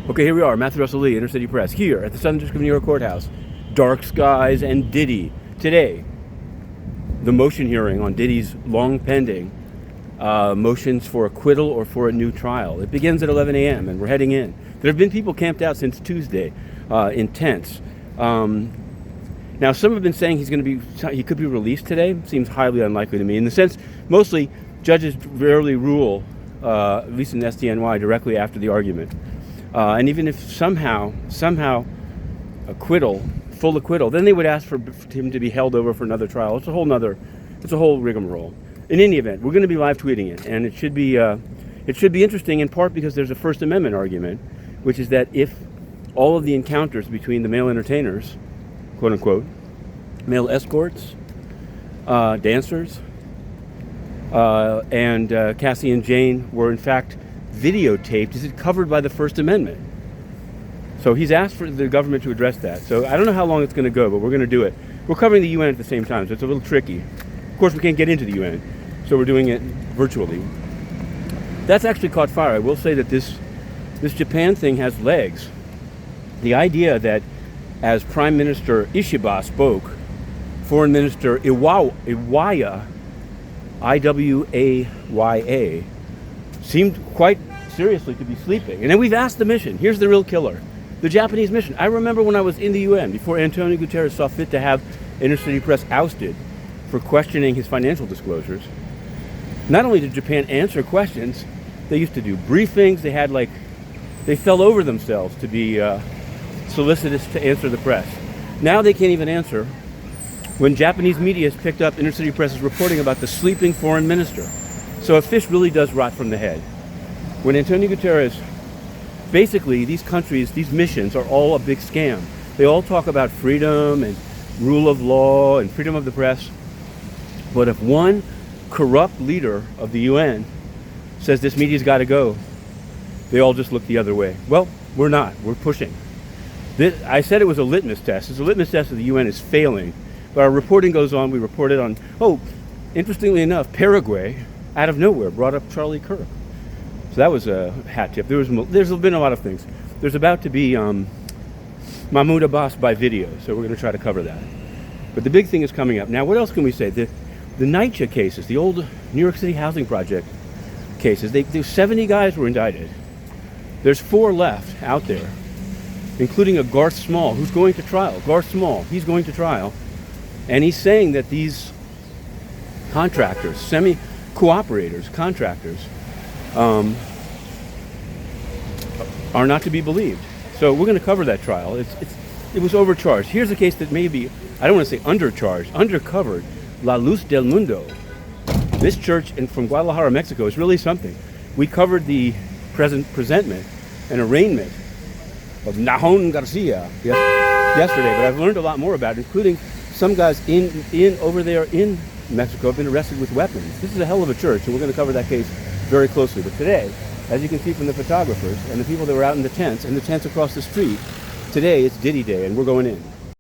Okay, here we are, Matthew Russell Lee, Inner City Press, here at the Southern District of New York Courthouse. Dark skies and Diddy. Today, the motion hearing on Diddy's long pending motions for acquittal or for a new trial. It begins at 11 a.m. and we're heading in. There have been people camped out since Tuesday in tents. Now, some have been saying he could be released today. Seems highly unlikely to me. In the sense, mostly judges rarely rule, at least in SDNY, directly after the argument. And even if somehow full acquittal, then they would ask for him to be held over for another trial. It's a whole rigmarole. In any event, we're going to be live tweeting it, and it should be interesting in part because there's a First Amendment argument, which is that if all of the encounters between the male entertainers, quote unquote, male escorts, dancers, and Cassie and Jane were in fact videotaped, is it covered by the First Amendment? So he's asked for the government to address that. So I don't know how long it's going to go, but we're going to do it. We're covering the UN at the same time, so it's a little tricky. Of course, we can't get into the UN, so we're doing it virtually. That's actually caught fire. I will say that this Japan thing has legs. The idea that as Prime Minister Ishiba spoke, Foreign Minister Iwaya, I-W-A-Y-A, seemed quite seriously to be sleeping. And then we've asked the mission. Here's the real killer. The Japanese mission. I remember when I was in the UN, before Antonio Guterres saw fit to have Inner City Press ousted for questioning his financial disclosures. Not only did Japan answer questions, they used to do briefings. They fell over themselves to be solicitous to answer the press. Now they can't even answer when Japanese media has picked up Inner City Press's reporting about the sleeping foreign minister. So a fish really does rot from the head. When Antonio Guterres, basically these countries, these missions are all a big scam. They all talk about freedom and rule of law and freedom of the press. But if one corrupt leader of the UN says this media's got to go, they all just look the other way. Well, we're not. We're pushing. I said it was a litmus test. It's a litmus test that the UN is failing. But our reporting goes on. We reported on, interestingly enough, Paraguay, out of nowhere, brought up Charlie Kirk. So that was a hat tip. There's been a lot of things. There's about to be Mahmoud Abbas by video, so we're going to try to cover that. But the big thing is coming up. Now, what else can we say? The NYCHA cases, the old New York City Housing Project cases, 70 guys were indicted. There's 4 left out there, including a Garth Small, who's going to trial. Garth Small, he's going to trial. And he's saying that these contractors, semi-cooperators, contractors, are not to be believed. So we're going to cover that trial. It was overcharged. Here's a case that may be, I don't want to say undercharged, undercovered. La Luz del Mundo. This church from Guadalajara, Mexico is really something. We covered the presentment and arraignment of Nahon Garcia yesterday, but I've learned a lot more about it, including some guys over there in Mexico have been arrested with weapons. This is a hell of a church, and we're going to cover that case very closely. But today, as you can see from the photographers and the people that were out in the tents and the tents across the street, today it's Diddy Day, and we're going in.